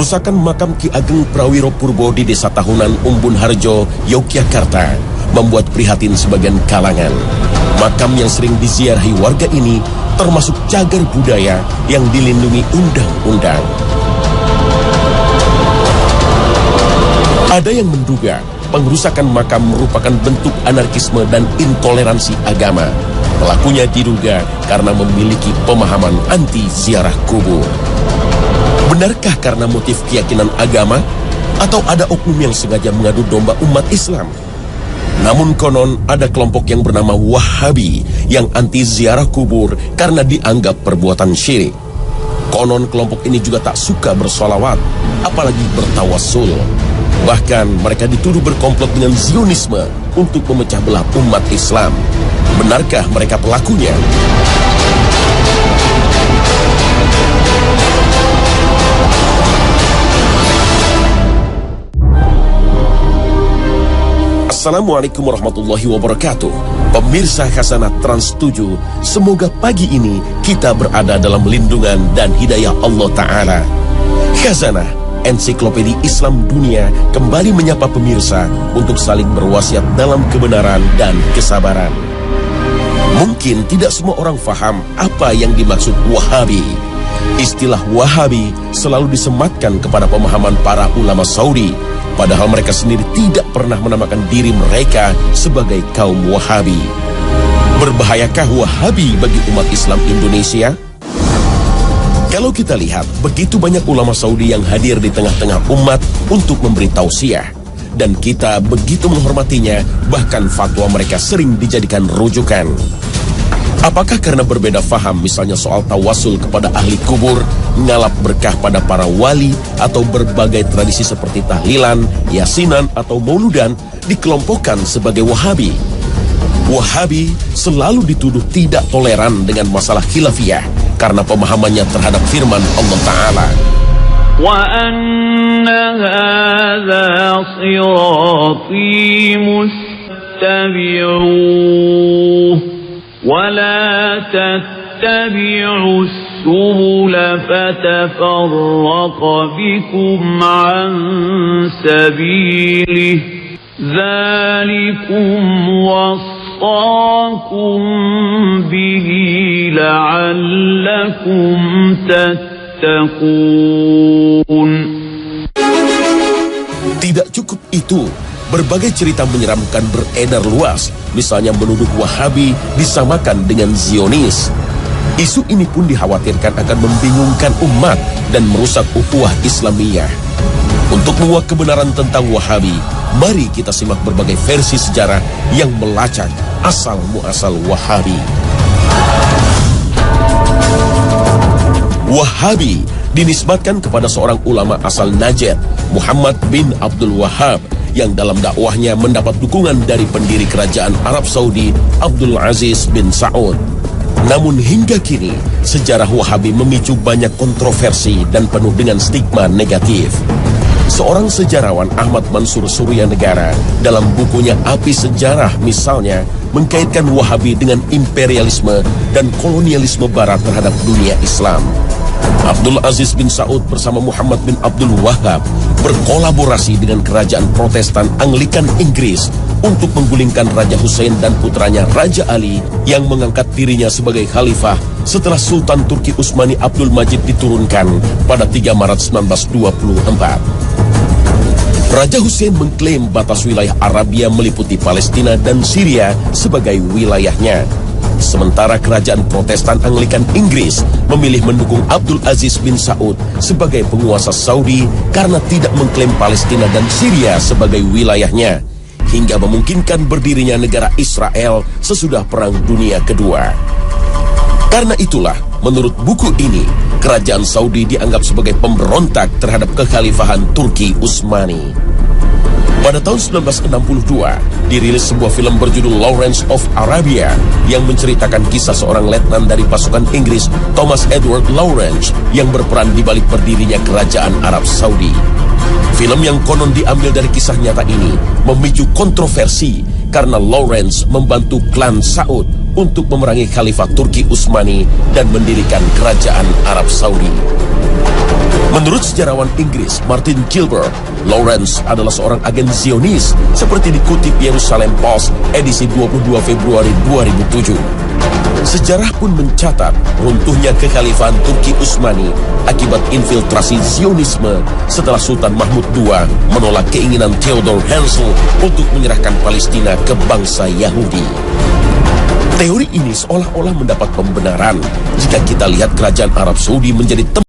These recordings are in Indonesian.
Pengerusakan makam Ki Ageng Prawiro Purbo di Desa Tahunan Umbun Harjo, Yogyakarta membuat prihatin sebagian kalangan. Makam yang sering diziarahi warga ini termasuk cagar budaya yang dilindungi undang-undang. Ada yang menduga pengerusakan makam merupakan bentuk anarkisme dan intoleransi agama. Pelakunya diduga karena memiliki pemahaman anti ziarah kubur. Benarkah karena motif keyakinan agama atau ada oknum yang sengaja mengadu domba umat Islam? Namun konon ada kelompok yang bernama Wahabi yang anti ziarah kubur karena dianggap perbuatan syirik. Konon kelompok ini juga tak suka bersolawat, apalagi bertawassul. Bahkan mereka dituduh berkomplot dengan Zionisme untuk memecah belah umat Islam. Benarkah mereka pelakunya? Assalamualaikum warahmatullahi wabarakatuh. Pemirsa Khazanah Trans 7, semoga pagi ini kita berada dalam lindungan dan hidayah Allah Ta'ala. Khazanah, ensiklopedia Islam dunia, kembali menyapa pemirsa untuk saling berwasiat dalam kebenaran dan kesabaran. Mungkin tidak semua orang faham apa yang dimaksud Wahabi. Istilah Wahabi selalu disematkan kepada pemahaman para ulama Saudi, padahal mereka sendiri tidak pernah menamakan diri mereka sebagai kaum Wahabi. Berbahayakah Wahabi bagi umat Islam Indonesia? Kalau kita lihat, begitu banyak ulama Saudi yang hadir di tengah-tengah umat untuk memberi tausiah. Dan kita begitu menghormatinya, bahkan fatwa mereka sering dijadikan rujukan. Apakah karena berbeda faham, misalnya soal tawasul kepada ahli kubur, ngalap berkah pada para wali, atau berbagai tradisi seperti tahlilan, yasinan, atau mauludan, dikelompokkan sebagai Wahabi? Wahabi selalu dituduh tidak toleran dengan masalah khilafiyah, karena pemahamannya terhadap firman Allah Ta'ala. وَأَنَّ هَذَا صِرَاطِي مُسْتَبِعُوهُ وَلَا تَتَّبِعُوا السُّبُلَ فَتَفَرَّقَ بِكُمْ عَنْ سَبِيلِهِ ذَلِكُمْ وَصَّاكُمْ بِهِ لَعَلَّكُمْ تَتَّقُونَ. Tidak cukup itu, berbagai cerita menyeramkan beredar luas, misalnya menuduh Wahabi disamakan dengan Zionis. Isu ini pun dikhawatirkan akan membingungkan umat dan merusak ukhuwah Islamiyah. Untuk menguak kebenaran tentang Wahabi, mari kita simak berbagai versi sejarah yang melacak asal-muasal Wahabi. Wahabi dinisbatkan kepada seorang ulama asal Najd, Muhammad bin Abdul Wahhab, yang dalam dakwahnya mendapat dukungan dari pendiri kerajaan Arab Saudi, Abdul Aziz bin Saud. Namun hingga kini, sejarah Wahabi memicu banyak kontroversi dan penuh dengan stigma negatif. Seorang sejarawan, Ahmad Mansur Suryanegara, dalam bukunya Api Sejarah misalnya, mengkaitkan Wahabi dengan imperialisme dan kolonialisme Barat terhadap dunia Islam. Abdul Aziz bin Saud bersama Muhammad bin Abdul Wahhab berkolaborasi dengan kerajaan Protestan Anglikan Inggris untuk menggulingkan Raja Hussein dan putranya Raja Ali yang mengangkat dirinya sebagai khalifah setelah Sultan Turki Utsmani Abdul Majid diturunkan pada 3 Maret 1924. Raja Hussein mengklaim batas wilayah Arabia meliputi Palestina dan Syria sebagai wilayahnya. Sementara kerajaan Protestan Anglikan Inggris memilih mendukung Abdul Aziz bin Saud sebagai penguasa Saudi karena tidak mengklaim Palestina dan Syria sebagai wilayahnya, hingga memungkinkan berdirinya negara Israel sesudah Perang Dunia Kedua. Karena itulah, menurut buku ini, kerajaan Saudi dianggap sebagai pemberontak terhadap kekhalifahan Turki Utsmani. Pada tahun 1962, dirilis sebuah film berjudul Lawrence of Arabia yang menceritakan kisah seorang letnan dari pasukan Inggris, Thomas Edward Lawrence, yang berperan di balik berdirinya kerajaan Arab Saudi. Film yang konon diambil dari kisah nyata ini memicu kontroversi karena Lawrence membantu klan Saud untuk memerangi Khalifah Turki Utsmani dan mendirikan kerajaan Arab Saudi. Menurut sejarawan Inggris Martin Gilbert, Lawrence adalah seorang agen Zionis seperti dikutip Jerusalem Post edisi 22 Februari 2007. Sejarah pun mencatat runtuhnya kekhalifahan Turki Utsmani akibat infiltrasi Zionisme setelah Sultan Mahmud II menolak keinginan Theodor Herzl untuk menyerahkan Palestina ke bangsa Yahudi. Teori ini seolah-olah mendapat pembenaran jika kita lihat kerajaan Arab Saudi menjadi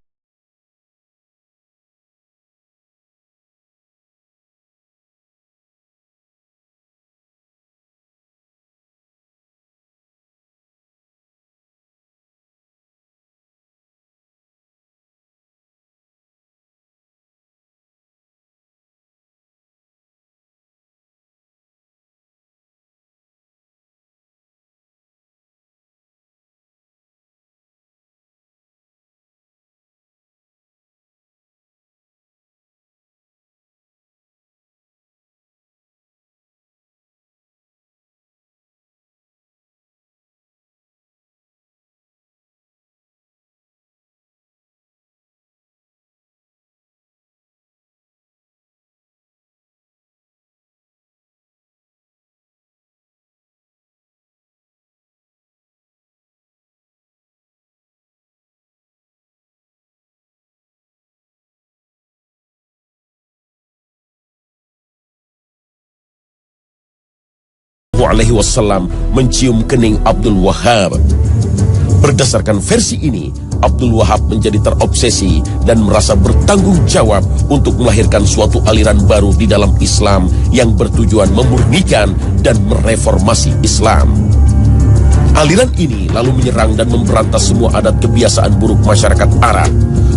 SAW mencium kening Abdul Wahab. Berdasarkan versi ini, Abdul Wahab menjadi terobsesi dan merasa bertanggung jawab untuk melahirkan suatu aliran baru di dalam Islam yang bertujuan memurnikan dan mereformasi Islam. Aliran ini lalu menyerang dan memberantas semua adat kebiasaan buruk masyarakat Arab.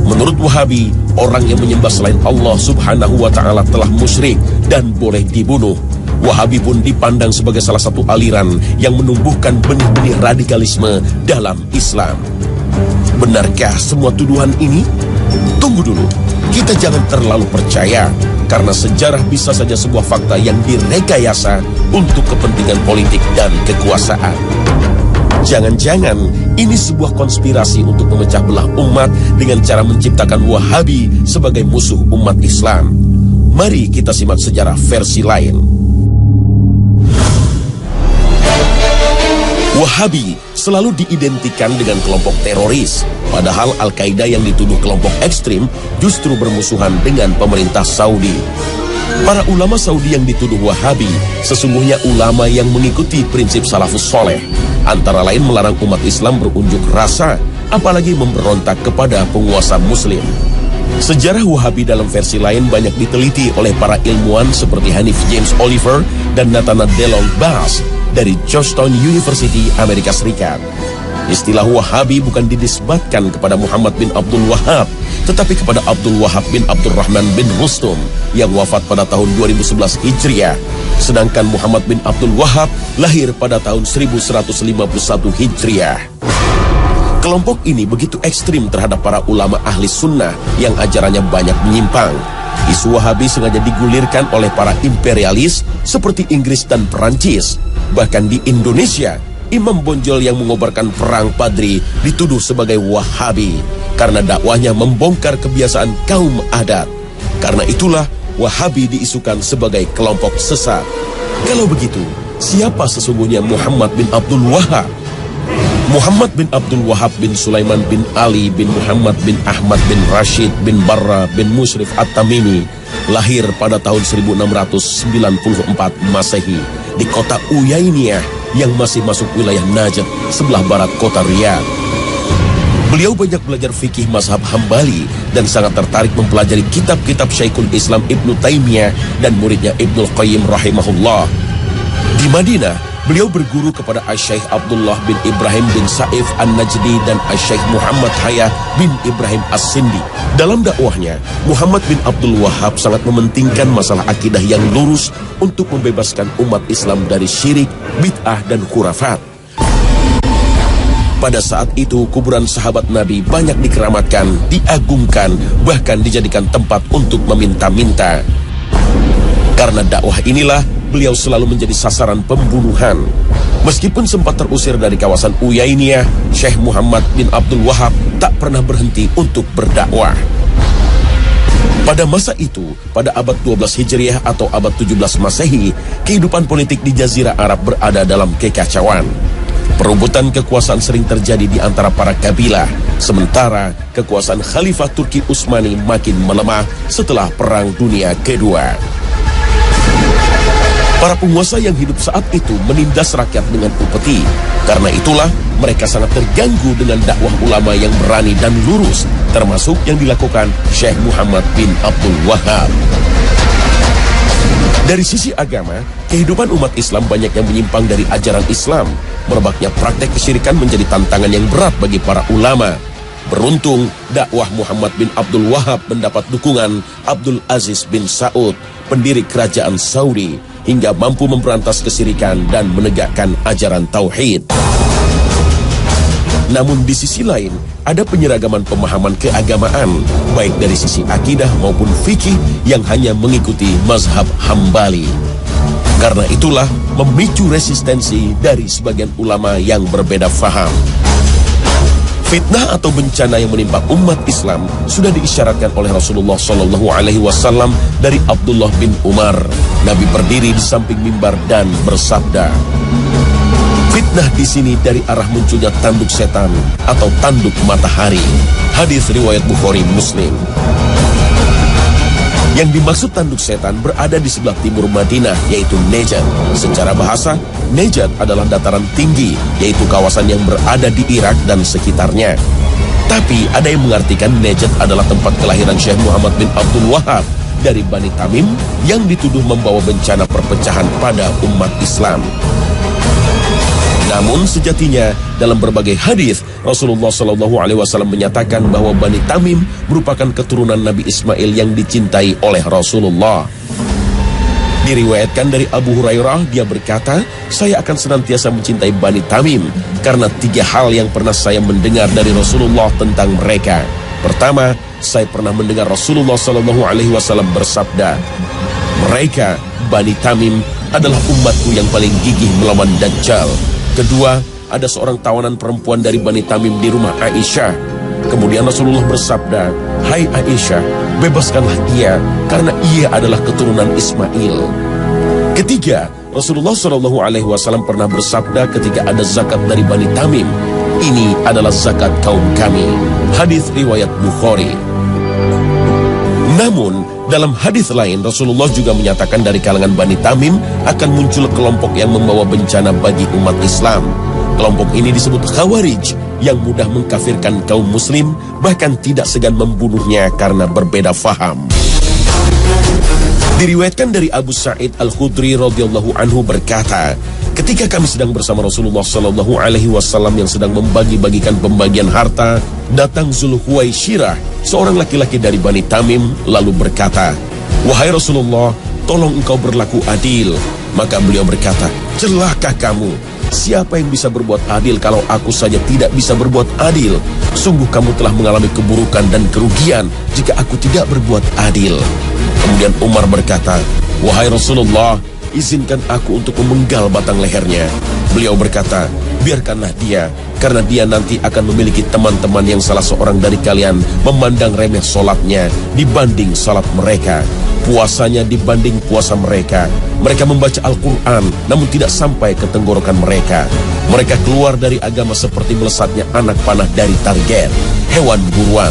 Menurut Wahabi, orang yang menyembah selain Allah Subhanahu wa Ta'ala telah musyrik dan boleh dibunuh. Wahabi pun dipandang sebagai salah satu aliran yang menumbuhkan benih-benih radikalisme dalam Islam. Benarkah semua tuduhan ini? Tunggu dulu, kita jangan terlalu percaya, karena sejarah bisa saja sebuah fakta yang direkayasa untuk kepentingan politik dan kekuasaan. Jangan-jangan ini sebuah konspirasi untuk memecah belah umat dengan cara menciptakan Wahabi sebagai musuh umat Islam. Mari kita simak sejarah versi lain. Wahabi selalu diidentikan dengan kelompok teroris, padahal Al-Qaeda yang dituduh kelompok ekstrim justru bermusuhan dengan pemerintah Saudi. Para ulama Saudi yang dituduh Wahabi sesungguhnya ulama yang mengikuti prinsip salafus soleh, antara lain melarang umat Islam berunjuk rasa, apalagi memberontak kepada penguasa muslim. Sejarah Wahabi dalam versi lain banyak diteliti oleh para ilmuwan seperti Hanif James Oliver dan Nathanael DeLong Bass dari Georgetown University, Amerika Serikat. Istilah Wahabi bukan dinisbatkan kepada Muhammad bin Abdul Wahab, tetapi kepada Abdul Wahab bin Abdurrahman bin Rustum yang wafat pada tahun 2011 Hijriah. Sedangkan Muhammad bin Abdul Wahab lahir pada tahun 1151 Hijriah. Kelompok ini begitu ekstrim terhadap para ulama ahli sunnah yang ajarannya banyak menyimpang. Isu Wahabi sengaja digulirkan oleh para imperialis seperti Inggris dan Perancis. Bahkan di Indonesia, Imam Bonjol yang mengobarkan perang Padri dituduh sebagai Wahabi karena dakwahnya membongkar kebiasaan kaum adat. Karena itulah Wahabi diisukan sebagai kelompok sesat. Kalau begitu, siapa sesungguhnya Muhammad bin Abdul Wahab? Muhammad bin Abdul Wahab bin Sulaiman bin Ali bin Muhammad bin Ahmad bin Rashid bin Barra bin Mushrif At-Tamimi lahir pada tahun 1694 Masehi di kota Uyainiyah yang masih masuk wilayah Najd sebelah barat kota Riyadh. Beliau banyak belajar fikih mazhab Hambali dan sangat tertarik mempelajari kitab-kitab Syekhul Islam Ibnu Taimiyah dan muridnya Ibnul Qayyim rahimahullah. Di Madinah, beliau berguru kepada Asy-Syaikh Abdullah bin Ibrahim bin Saif An-Najdi dan Asy-Syaikh Muhammad Hayah bin Ibrahim As-Sindi. Dalam dakwahnya, Muhammad bin Abdul Wahab sangat mementingkan masalah akidah yang lurus untuk membebaskan umat Islam dari syirik, bid'ah, dan khurafat. Pada saat itu, kuburan sahabat Nabi banyak dikeramatkan, diagungkan, bahkan dijadikan tempat untuk meminta-minta. Karena dakwah inilah, beliau selalu menjadi sasaran pembunuhan. Meskipun sempat terusir dari kawasan Uyainiyah, Syekh Muhammad bin Abdul Wahab tak pernah berhenti untuk berdakwah. Pada masa itu, pada abad 12 Hijriah atau abad 17 Masehi, kehidupan politik di Jazirah Arab berada dalam kekacauan. Perebutan kekuasaan sering terjadi di antara para kabilah, sementara kekuasaan Khalifah Turki Utsmani makin melemah setelah Perang Dunia Kedua. Para penguasa yang hidup saat itu menindas rakyat dengan upeti. Karena itulah mereka sangat terganggu dengan dakwah ulama yang berani dan lurus, termasuk yang dilakukan Syekh Muhammad bin Abdul Wahab. Dari sisi agama, kehidupan umat Islam banyak yang menyimpang dari ajaran Islam. Merebaknya praktek kesyirikan menjadi tantangan yang berat bagi para ulama. Beruntung, dakwah Muhammad bin Abdul Wahab mendapat dukungan Abdul Aziz bin Saud, pendiri kerajaan Saudi, hingga mampu memberantas kesyirikan dan menegakkan ajaran tauhid. Namun di sisi lain, ada penyeragaman pemahaman keagamaan, baik dari sisi akidah maupun fikih yang hanya mengikuti mazhab Hambali. Karena itulah memicu resistensi dari sebagian ulama yang berbeda faham. Fitnah atau bencana yang menimpa umat Islam sudah diisyaratkan oleh Rasulullah SAW dari Abdullah bin Umar. Nabi berdiri di samping mimbar dan bersabda, "Fitnah di sini dari arah munculnya tanduk setan atau tanduk matahari." Hadis riwayat Bukhari Muslim. Yang dimaksud tanduk setan berada di sebelah timur Madinah, yaitu Najd. Secara bahasa, Najd adalah dataran tinggi, yaitu kawasan yang berada di Irak dan sekitarnya. Tapi ada yang mengartikan Najd adalah tempat kelahiran Syekh Muhammad bin Abdul Wahab dari Bani Tamim yang dituduh membawa bencana perpecahan pada umat Islam. Namun sejatinya dalam berbagai hadis Rasulullah SAW menyatakan bahwa Bani Tamim merupakan keturunan Nabi Ismail yang dicintai oleh Rasulullah. Diriwayatkan dari Abu Hurairah, dia berkata, "Saya akan senantiasa mencintai Bani Tamim karena 3 hal yang pernah saya mendengar dari Rasulullah tentang mereka. Pertama, saya pernah mendengar Rasulullah SAW bersabda, 'Mereka, Bani Tamim, adalah umatku yang paling gigih melawan Dajjal.' Kedua, ada seorang tawanan perempuan dari Bani Tamim di rumah Aisyah. Kemudian Rasulullah bersabda, 'Hai Aisyah, bebaskanlah ia karena ia adalah keturunan Ismail.' Ketiga, Rasulullah SAW pernah bersabda ketika ada zakat dari Bani Tamim, 'Ini adalah zakat kaum kami.' Hadis riwayat Bukhari. Namun, dalam hadis lain Rasulullah juga menyatakan dari kalangan Bani Tamim akan muncul kelompok yang membawa bencana bagi umat Islam. Kelompok ini disebut Khawarij, yang mudah mengkafirkan kaum muslim, bahkan tidak segan membunuhnya karena berbeda faham. Diriwayatkan dari Abu Sa'id Al-Khudri radhiyallahu anhu berkata, ketika kami sedang bersama Rasulullah SAW yang sedang membagi-bagikan pembagian harta, datang Zulhuwaisyrah, seorang laki-laki dari Bani Tamim, lalu berkata, "Wahai Rasulullah, tolong engkau berlaku adil." Maka beliau berkata, "Celakah kamu? Siapa yang bisa berbuat adil kalau aku saja tidak bisa berbuat adil? Sungguh kamu telah mengalami keburukan dan kerugian jika aku tidak berbuat adil." Kemudian Umar berkata, "Wahai Rasulullah, izinkan aku untuk memenggal batang lehernya." Beliau berkata, "Biarkanlah dia, karena dia nanti akan memiliki teman-teman yang salah seorang dari kalian memandang remeh solatnya dibanding salat mereka, puasanya dibanding puasa mereka. Mereka membaca Al-Quran, namun tidak sampai ke tenggorokan mereka. Mereka keluar dari agama seperti melesatnya anak panah dari target, hewan buruan."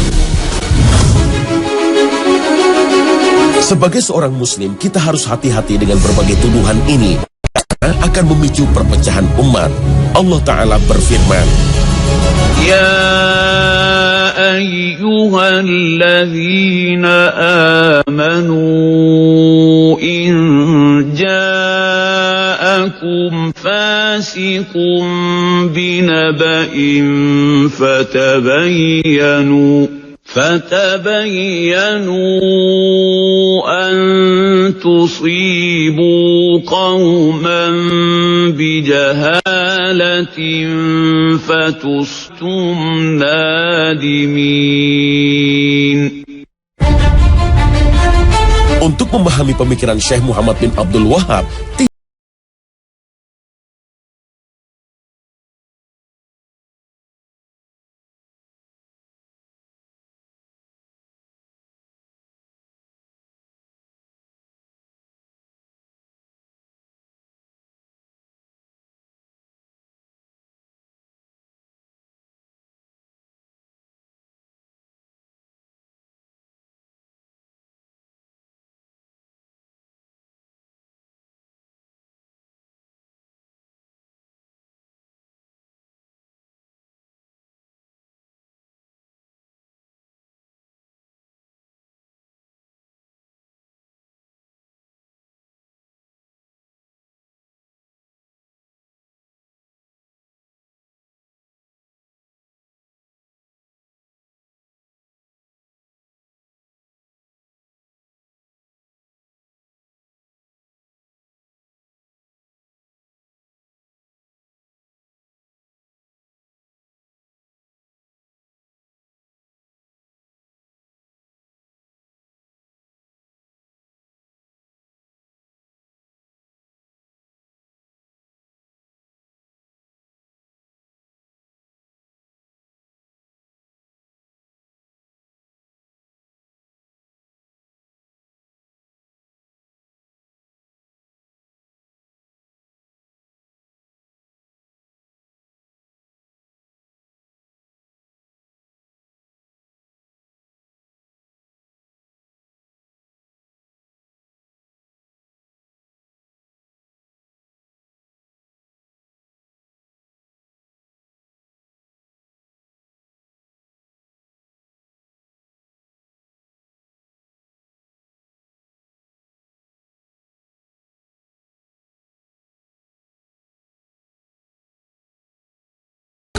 Sebagai seorang muslim, kita harus hati-hati dengan berbagai tuduhan ini, karena akan memicu perpecahan umat. Allah Ta'ala berfirman, Ya ayyuhalladzina amanu in ja'akum fasiqun binaba'in فتبينوا أن تصيبوا قوما بجهالة فتصبحوا نادمين. Untuk memahami pemikiran Syekh Muhammad bin Abdul Wahab,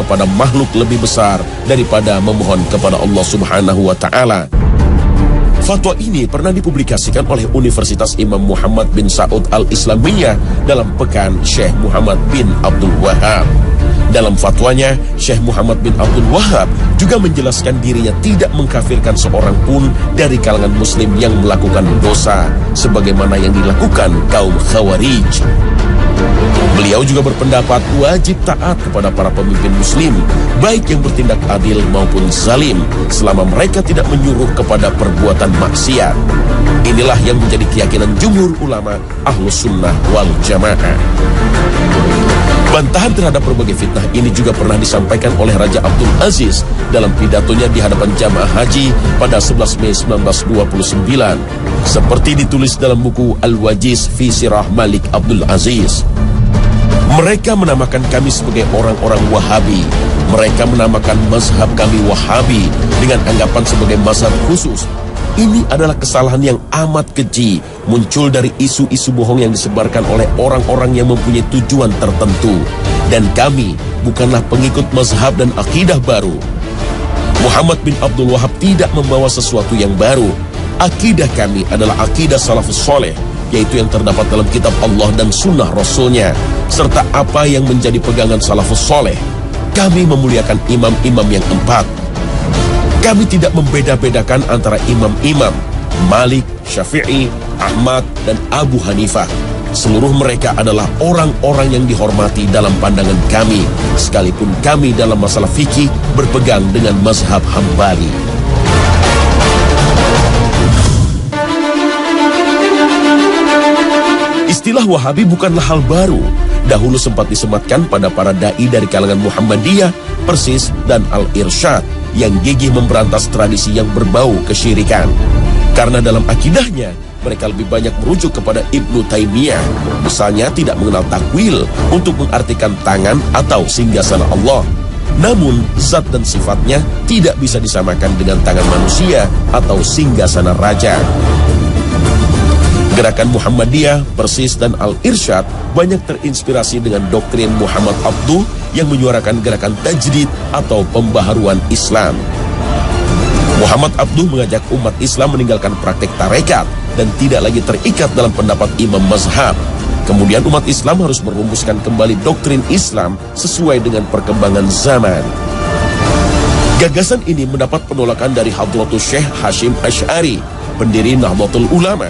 kepada makhluk lebih besar daripada memohon kepada Allah Subhanahu wa Ta'ala. Fatwa ini pernah dipublikasikan oleh Universitas Imam Muhammad bin Saud Al-Islamiyah dalam Pekan Syekh Muhammad bin Abdul Wahab. Dalam fatwanya, Syekh Muhammad bin Abdul Wahab juga menjelaskan dirinya tidak mengkafirkan seorang pun dari kalangan muslim yang melakukan dosa, sebagaimana yang dilakukan kaum Khawarij. Beliau juga berpendapat wajib taat kepada para pemimpin muslim, baik yang bertindak adil maupun zalim, selama mereka tidak menyuruh kepada perbuatan maksiat. Inilah yang menjadi keyakinan jumhur ulama Ahlus Sunnah wal Jamaah. Bantahan terhadap berbagai fitnah ini juga pernah disampaikan oleh Raja Abdul Aziz dalam pidatonya di hadapan jamaah haji pada 11 Mei 1929, seperti ditulis dalam buku Al-Wajiz fi Sirah Malik Abdul Aziz. Mereka menamakan kami sebagai orang-orang Wahabi. Mereka menamakan mazhab kami Wahabi dengan anggapan sebagai mazhab khusus. Ini adalah kesalahan yang amat keji, muncul dari isu-isu bohong yang disebarkan oleh orang-orang yang mempunyai tujuan tertentu. Dan kami bukanlah pengikut mazhab dan akidah baru. Muhammad bin Abdul Wahab tidak membawa sesuatu yang baru. Akidah kami adalah akidah salafus soleh, yaitu yang terdapat dalam kitab Allah dan sunnah Rasulnya, serta apa yang menjadi pegangan salafus soleh. Kami memuliakan imam-imam yang 4. Kami tidak membeda-bedakan antara imam-imam Malik, Syafi'i, Ahmad, dan Abu Hanifah. Seluruh mereka adalah orang-orang yang dihormati dalam pandangan kami, sekalipun kami dalam masalah fikih berpegang dengan mazhab Hambali. Istilah Wahabi bukanlah hal baru. Dahulu sempat disematkan pada para da'i dari kalangan Muhammadiyah, Persis, dan Al-Irsyad yang gigih memberantas tradisi yang berbau kesyirikan. Karena dalam akidahnya, mereka lebih banyak merujuk kepada Ibnu Taimiyah. Misalnya tidak mengenal takwil untuk mengartikan tangan atau singgasana Allah. Namun, zat dan sifatnya tidak bisa disamakan dengan tangan manusia atau singgasana raja. Gerakan Muhammadiyah, Persis, dan Al-Irsyad banyak terinspirasi dengan doktrin Muhammad Abduh yang menyuarakan gerakan tajdid atau pembaharuan Islam. Muhammad Abduh mengajak umat Islam meninggalkan praktek tarekat dan tidak lagi terikat dalam pendapat imam mazhab. Kemudian umat Islam harus merumuskan kembali doktrin Islam sesuai dengan perkembangan zaman. Gagasan ini mendapat penolakan dari Hadratus Syekh Hashim Asy'ari, pendiri Nahdlatul Ulama.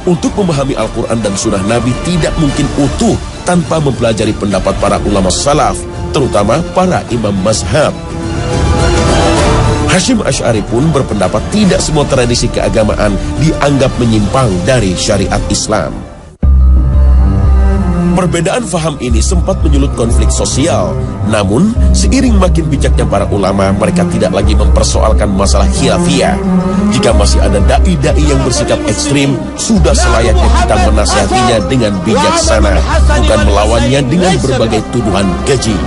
Untuk memahami Al-Quran dan Sunnah Nabi tidak mungkin utuh tanpa mempelajari pendapat para ulama salaf, terutama para imam mazhab. Hashim Asy'ari pun berpendapat tidak semua tradisi keagamaan dianggap menyimpang dari syariat Islam. Perbedaan faham ini sempat menyulut konflik sosial. Namun, seiring makin bijaknya para ulama, mereka tidak lagi mempersoalkan masalah khilafiyah. Jika masih ada da'i-da'i yang bersikap ekstrim, sudah selayaknya kita menasihatinya dengan bijaksana, bukan melawannya dengan berbagai tuduhan keji.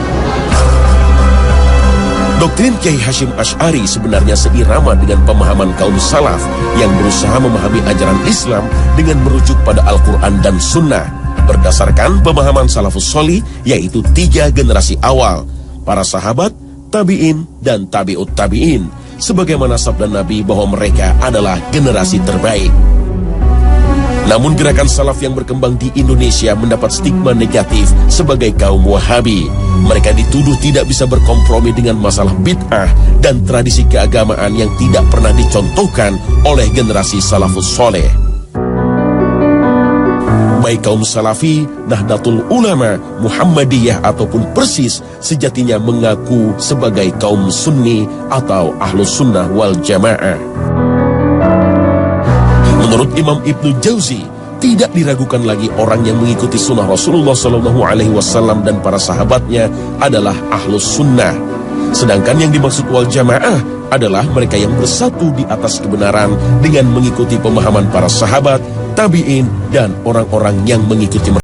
Doktrin Kiai Hashim Asy'ari sebenarnya seirama dengan pemahaman kaum salaf yang berusaha memahami ajaran Islam dengan merujuk pada Al-Quran dan Sunnah. Berdasarkan pemahaman salafus sholih, yaitu 3 generasi awal, para sahabat, tabi'in, dan tabi'ut tabi'in, sebagaimana sabda Nabi bahwa mereka adalah generasi terbaik. Namun gerakan salaf yang berkembang di Indonesia mendapat stigma negatif sebagai kaum Wahabi. Mereka dituduh tidak bisa berkompromi dengan masalah bid'ah dan tradisi keagamaan yang tidak pernah dicontohkan oleh generasi salafus soleh. Baik kaum Salafi, Nahdlatul Ulama, Muhammadiyah ataupun Persis sejatinya mengaku sebagai kaum Sunni atau Ahlus Sunnah wal Jamaah. Menurut Imam Ibnu Jauzi, tidak diragukan lagi orang yang mengikuti sunnah Rasulullah SAW dan para sahabatnya adalah Ahlus Sunnah. Sedangkan yang dimaksud wal Jamaah adalah mereka yang bersatu di atas kebenaran dengan mengikuti pemahaman para sahabat, tabi'in, dan orang-orang yang mengikuti mereka.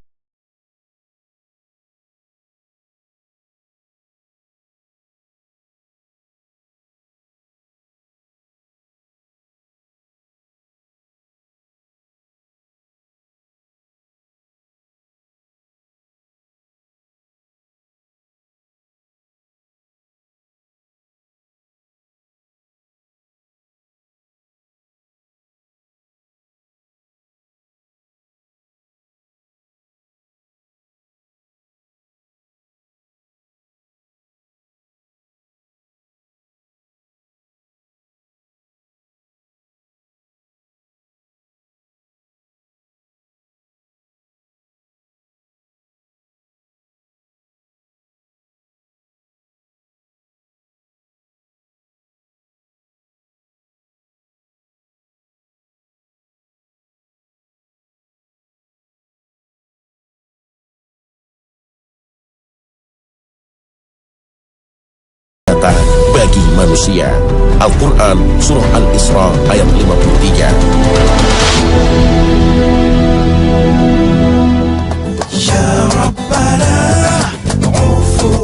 cinta bagi manusia. Al-Quran Surah Al-Isra ayat 53.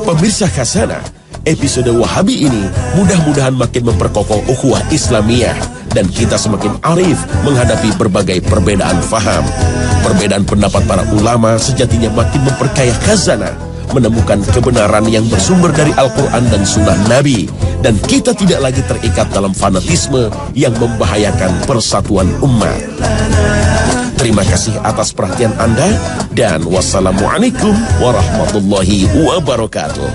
Pemirsa Khazanah, episode Wahabi ini mudah-mudahan makin memperkokoh ukhuwah Islamiyah dan kita semakin arif menghadapi berbagai perbedaan faham. Perbedaan pendapat para ulama sejatinya makin memperkaya Khazanah, menemukan kebenaran yang bersumber dari Al-Quran dan Sunnah Nabi, dan kita tidak lagi terikat dalam fanatisme yang membahayakan persatuan umat. Terima kasih atas perhatian Anda, dan wassalamualaikum warahmatullahi wabarakatuh.